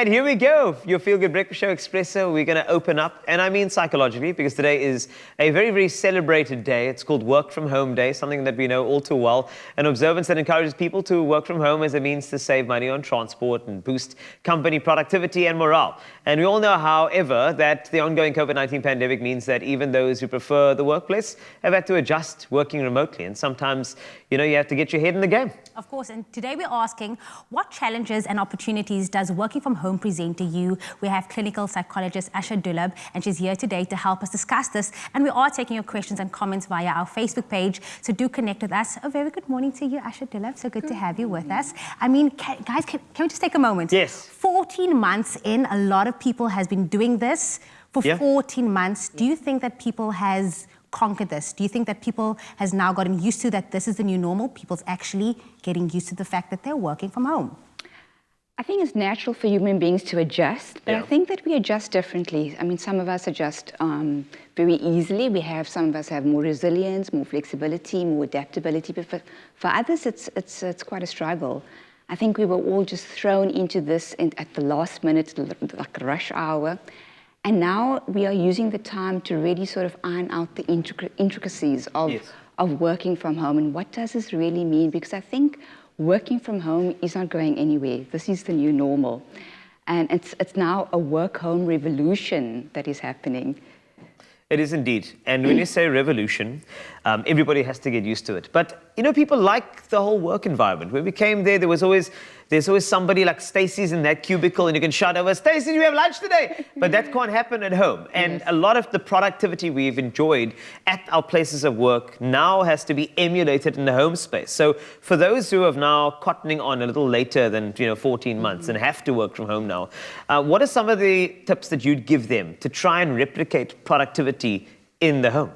And here we go, your feel-good breakfast show, Expresso. We're going to open up, and I mean psychologically, because today is a very, very celebrated day. It's called Work From Home Day, something that we know all too well. An observance that encourages people to work from home as a means to save money on transport and boost company productivity and morale. And we all know, however, that the ongoing COVID-19 pandemic means that even those who prefer the workplace have had to adjust working remotely. And sometimes, you have to get your head in the game. Of course, and today we're asking, what challenges and opportunities does working from home present to you? We have clinical psychologist Asha Dullabh, and she's here today to help us discuss this. And we are taking your questions and comments via our Facebook page, so do connect with us. A very good morning to you, Asha Dullabh. So good to have you with us. I mean, guys, can we just take a moment? Yes. 14 months in, a lot of people has been doing this for 14 months. Do you think that people has conquered this? Do you think that people has now gotten used to that this is the new normal? People's actually getting used to the fact that they're working from home? I think it's natural for human beings to adjust, but I think that we adjust differently. I mean, some of us adjust very easily. Some of us have more resilience, more flexibility, more adaptability, but for others, it's quite a struggle. I think we were all just thrown into this at the last minute, like rush hour. And now we are using the time to really sort of iron out the intricacies of working from home. And what does this really mean? Because I think working from home is not going anywhere. This is the new normal. And it's now a work-home revolution that is happening. It is indeed. And when you say revolution, everybody has to get used to it. But, people like the whole work environment. When we came there, there's always somebody like Stacey's in that cubicle, and you can shout over, "Stacey, do we have lunch today?" But that can't happen at home. And a lot of the productivity we've enjoyed at our places of work now has to be emulated in the home space. So for those who have now cottoning on a little later than 14 months and have to work from home now, what are some of the tips that you'd give them to try and replicate productivity in the home?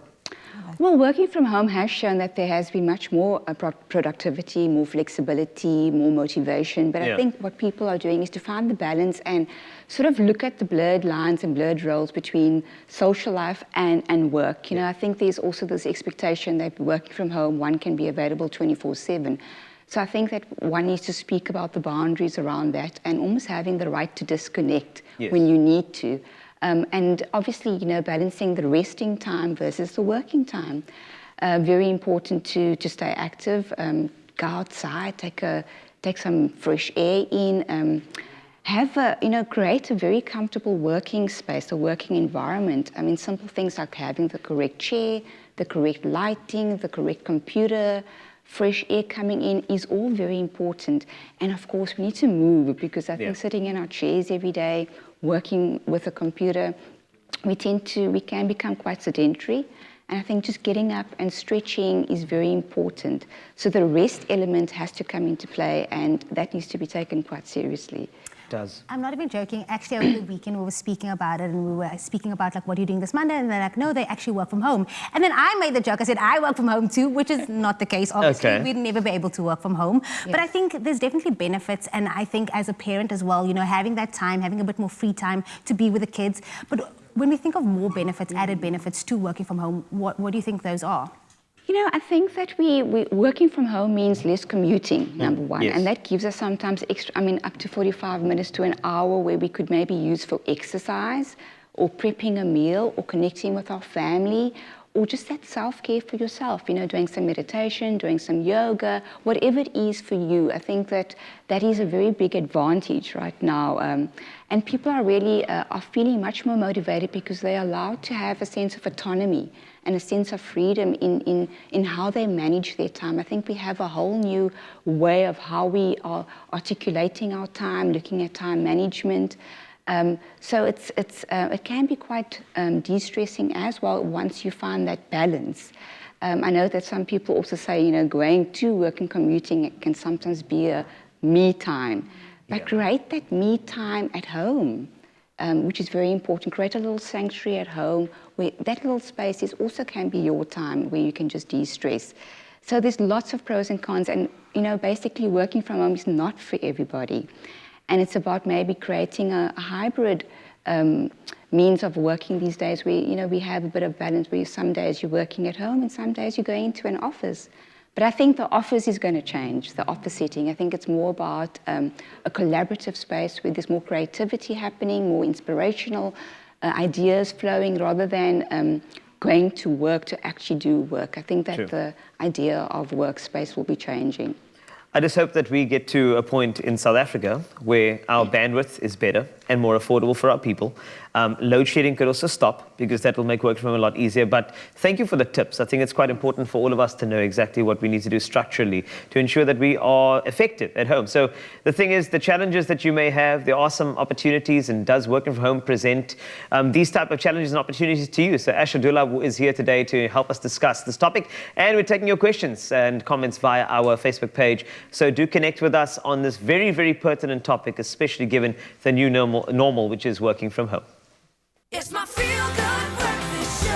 Well, working from home has shown that there has been much more productivity, more flexibility, more motivation. But I think what people are doing is to find the balance and sort of look at the blurred lines and blurred roles between social life and work. I think there's also this expectation that working from home, one can be available 24/7. So I think that one needs to speak about the boundaries around that and almost having the right to disconnect when you need to. And obviously, balancing the resting time versus the working time. Very important to stay active, go outside, take some fresh air in, create a very comfortable working space, a working environment. I mean, simple things like having the correct chair, the correct lighting, the correct computer, fresh air coming in is all very important. And of course, we need to move, because I think sitting in our chairs every day, working with a computer, we can become quite sedentary. And I think just getting up and stretching is very important. So the rest element has to come into play, and that needs to be taken quite seriously. Does. I'm not even joking. Actually, over the weekend, we were speaking about it, and we were speaking about, like, what are you doing this Monday? And they're like, no, they actually work from home. And then I made the joke. I said, I work from home too, which is not the case. Obviously, we'd never be able to work from home. But I think there's definitely benefits. And I think as a parent as well, having that time, having a bit more free time to be with the kids. But when we think of more benefits, added benefits to working from home, what do you think those are? I think that we working from home means less commuting, number one. And that gives us sometimes up to 45 minutes to an hour where we could maybe use for exercise or prepping a meal or connecting with our family, or just that self-care for yourself, doing some meditation, doing some yoga, whatever it is for you. I think that is a very big advantage right now. And people are really are feeling much more motivated because they are allowed to have a sense of autonomy and a sense of freedom in how they manage their time. I think we have a whole new way of how we are articulating our time, looking at time management. So it can be quite de-stressing as well once you find that balance. I know that some people also say, going to work and commuting can sometimes be a me time. But create that me time at home, which is very important. Create a little sanctuary at home where that little space also can be your time where you can just de-stress. So there's lots of pros and cons, and basically working from home is not for everybody. And it's about maybe creating a hybrid means of working these days where, we have a bit of balance where some days you're working at home and some days you're going to an office. But I think the office is going to change, the office setting. I think it's more about a collaborative space where there's more creativity happening, more inspirational ideas flowing, rather than going to work to actually do work. I think that the idea of workspace will be changing. I just hope that we get to a point in South Africa where our bandwidth is better and more affordable for our people. Load shedding could also stop, because that will make work from home a lot easier. But thank you for the tips. I think it's quite important for all of us to know exactly what we need to do structurally to ensure that we are effective at home. So the thing is, the challenges that you may have, there are some opportunities, and does working from home present these type of challenges and opportunities to you? So Asha Dullabh is here today to help us discuss this topic, and we're taking your questions and comments via our Facebook page. So do connect with us on this very, very pertinent topic, especially given the new normal, which is working from home. It's my feel-good breakfast show.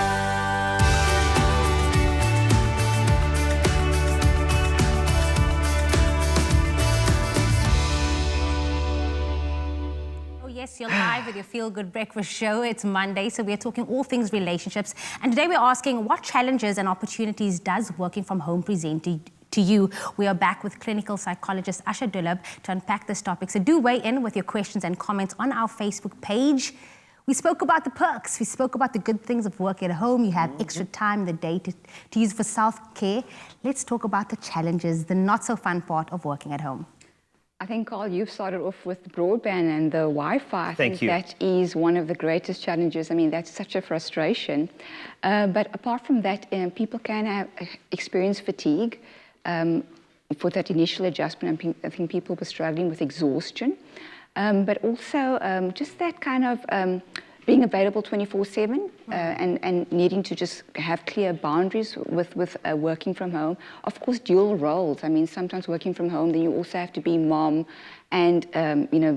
Oh yes, you're live with your feel-good breakfast show. It's Monday, so we're talking all things relationships. And today we're asking, what challenges and opportunities does working from home present to you? We are back with clinical psychologist Asha Dullabh to unpack this topic. So do weigh in with your questions and comments on our Facebook page. We spoke about the perks. We spoke about the good things of working at home. You have extra time in the day to use for self-care. Let's talk about the challenges, the not so fun part of working at home. I think, Carl, you've started off with broadband and the Wi-Fi. I think that is one of the greatest challenges. I mean, that's such a frustration. But apart from that, people can experience fatigue. For that initial adjustment, I think people were struggling with exhaustion. But also just that kind of being available 24/7 and needing to just have clear boundaries with working from home. Of course, dual roles. I mean, sometimes working from home, then you also have to be mom and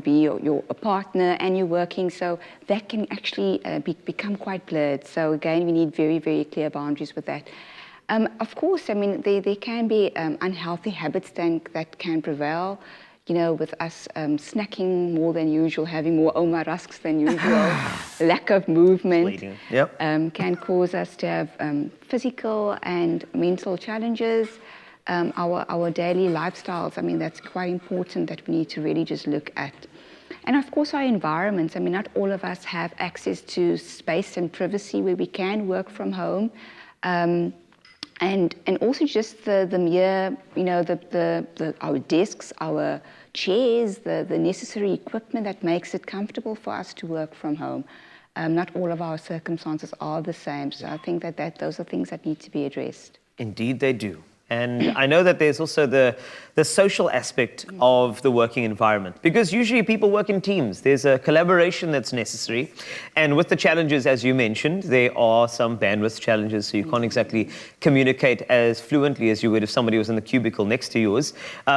be your partner, and you're working. So that can actually become quite blurred. So again, we need very, very clear boundaries with that. Of course, I mean, there can be unhealthy habits that can prevail. With us snacking more than usual, having more Oma rusks than usual, lack of movement can cause us to have physical and mental challenges. Our daily lifestyles, I mean, that's quite important that we need to really just look at. And of course, our environments. I mean, not all of us have access to space and privacy where we can work from home. And also just the mere, our desks, our chairs, the necessary equipment that makes it comfortable for us to work from home. Not all of our circumstances are the same. So I think that those are things that need to be addressed. Indeed, they do. And I know that there's also the social aspect of the working environment, because usually people work in teams. There's a collaboration that's necessary. And with the challenges, as you mentioned, there are some bandwidth challenges, so you can't exactly communicate as fluently as you would if somebody was in the cubicle next to yours.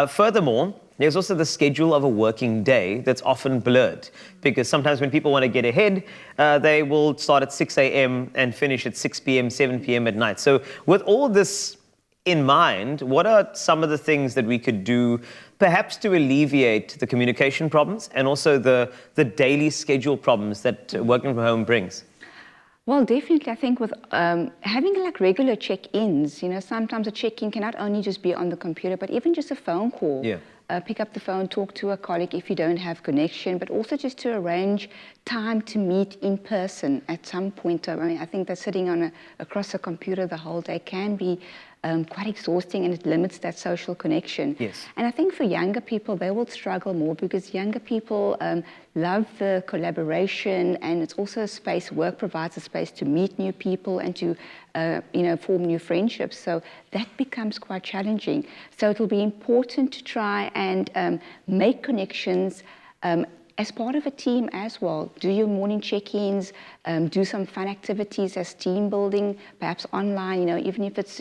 Furthermore, there's also the schedule of a working day that's often blurred, because sometimes when people want to get ahead, they will start at 6 a.m. and finish at 6 p.m., 7 p.m. at night. So with all this in mind, what are some of the things that we could do perhaps to alleviate the communication problems and also the daily schedule problems that working from home brings? Well, definitely. I think with having like regular check-ins, sometimes a check-in can not only just be on the computer, but even just a phone call. Pick up the phone, talk to a colleague if you don't have connection, but also just to arrange time to meet in person at some point. I mean, I think that sitting across a computer the whole day can be quite exhausting, and it limits that social connection. Yes. And I think for younger people, they will struggle more, because younger people love the collaboration, and it's also a space, work provides a space to meet new people and to form new friendships. So that becomes quite challenging. So it will be important to try and make connections as part of a team as well. Do your morning check-ins, do some fun activities as team building, perhaps online, even if it's,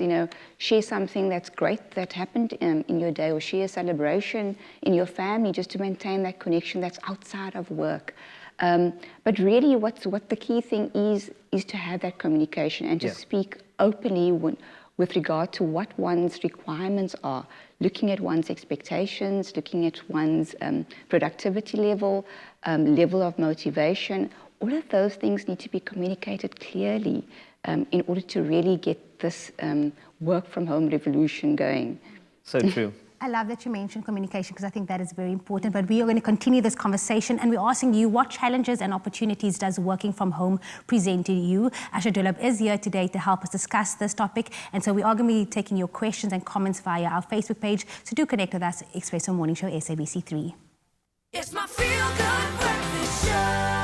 share something that's great that happened in your day, or share a celebration in your family, just to maintain that connection that's outside of work. But really what the key thing is to have that communication and to speak openly with regard to what one's requirements are, looking at one's expectations, looking at one's productivity level, level of motivation. All of those things need to be communicated clearly in order to really get this work from home revolution going. So true. I love that you mentioned communication because I think that is very important. But we are going to continue this conversation and we're asking you what challenges and opportunities does working from home present to you? Asha Dullabh is here today to help us discuss this topic. And so we are going to be taking your questions and comments via our Facebook page. So do connect with us, Expresso Morning Show, SABC3. It's my feel-good breakfast show.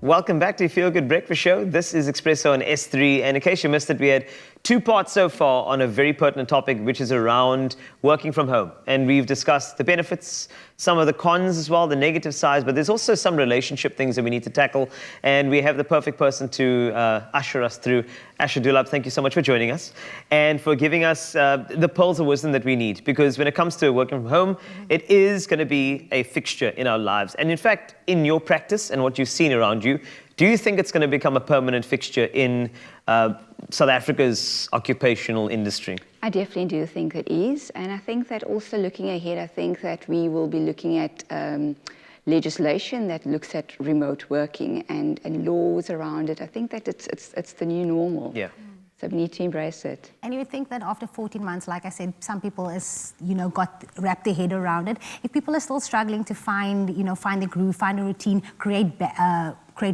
Welcome back to Feel Good Breakfast Show. This is Expresso on S3. And in case you missed it, we had 2 parts so far on a very pertinent topic, which is around working from home. And we've discussed the benefits, some of the cons as well, the negative sides, but there's also some relationship things that we need to tackle. And we have the perfect person to usher us through. Asha Dullabh, thank you so much for joining us and for giving us the pearls of wisdom that we need. Because when it comes to working from home, it is going to be a fixture in our lives. And in fact, in your practice and what you've seen around you, do you think it's going to become a permanent fixture in South Africa's occupational industry? I definitely do think it is. And I think that also looking ahead, I think that we will be looking at legislation that looks at remote working and laws around it. I think that it's the new normal. Yeah. So we need to embrace it. And you would think that after 14 months, like I said, some people is, wrapped their head around it. If people are still struggling to find the groove, find a routine, create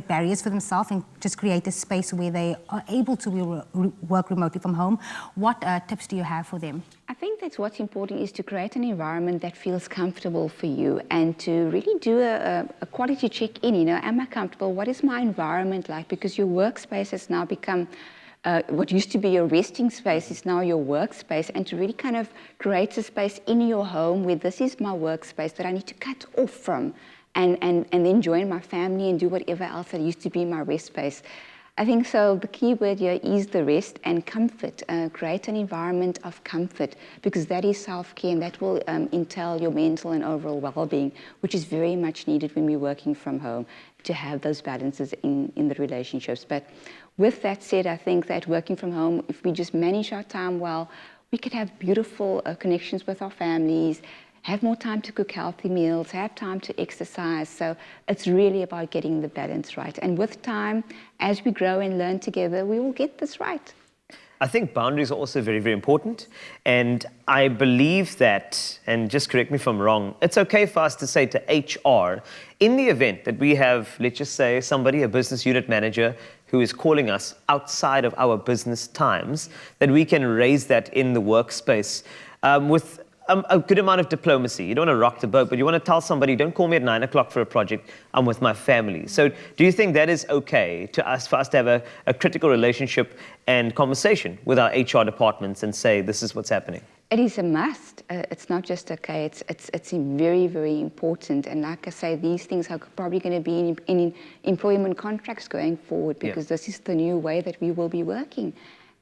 barriers for themselves and just create a space where they are able to work remotely from home, what tips do you have for them? I think that's what's important is to create an environment that feels comfortable for you and to really do a quality check-in, am I comfortable? What is my environment like? Because your workspace has now become what used to be your resting space is now your workspace, and to really kind of create a space in your home where this is my workspace that I need to cut off from and then join my family and do whatever else that used to be my rest space. I think so the key word here is the rest and comfort. Create an environment of comfort because that is self-care and that will entail your mental and overall well-being, which is very much needed when we're working from home to have those balances in the relationships. But with that said, I think that working from home, if we just manage our time well, we could have beautiful connections with our families, have more time to cook healthy meals, have time to exercise. So it's really about getting the balance right. And with time, as we grow and learn together, we will get this right. I think boundaries are also very, very important. And I believe that, and just correct me if I'm wrong, it's okay for us to say to HR, in the event that we have, let's just say, somebody, a business unit manager, who is calling us outside of our business times, that we can raise that in the workspace with a good amount of diplomacy. You don't want to rock the boat, but you want to tell somebody, don't call me at 9 o'clock for a project, I'm with my family. So do you think that is okay for us to have a critical relationship and conversation with our HR departments and say, this is what's happening? It is a must. It's not just okay, it's very, very important. And like I say, these things are probably going to be in employment contracts going forward because this is the new way that we will be working.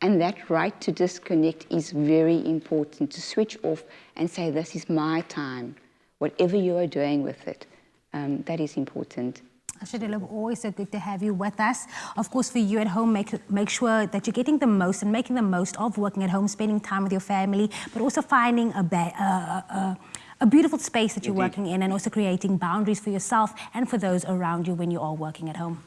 And that right to disconnect is very important, to switch off and say, this is my time, whatever you are doing with it. That is important. Asha Dullabh, always so good to have you with us. Of course, for you at home, make sure that you're getting the most and making the most of working at home, spending time with your family, but also finding a beautiful space that you're working in and also creating boundaries for yourself and for those around you when you are working at home.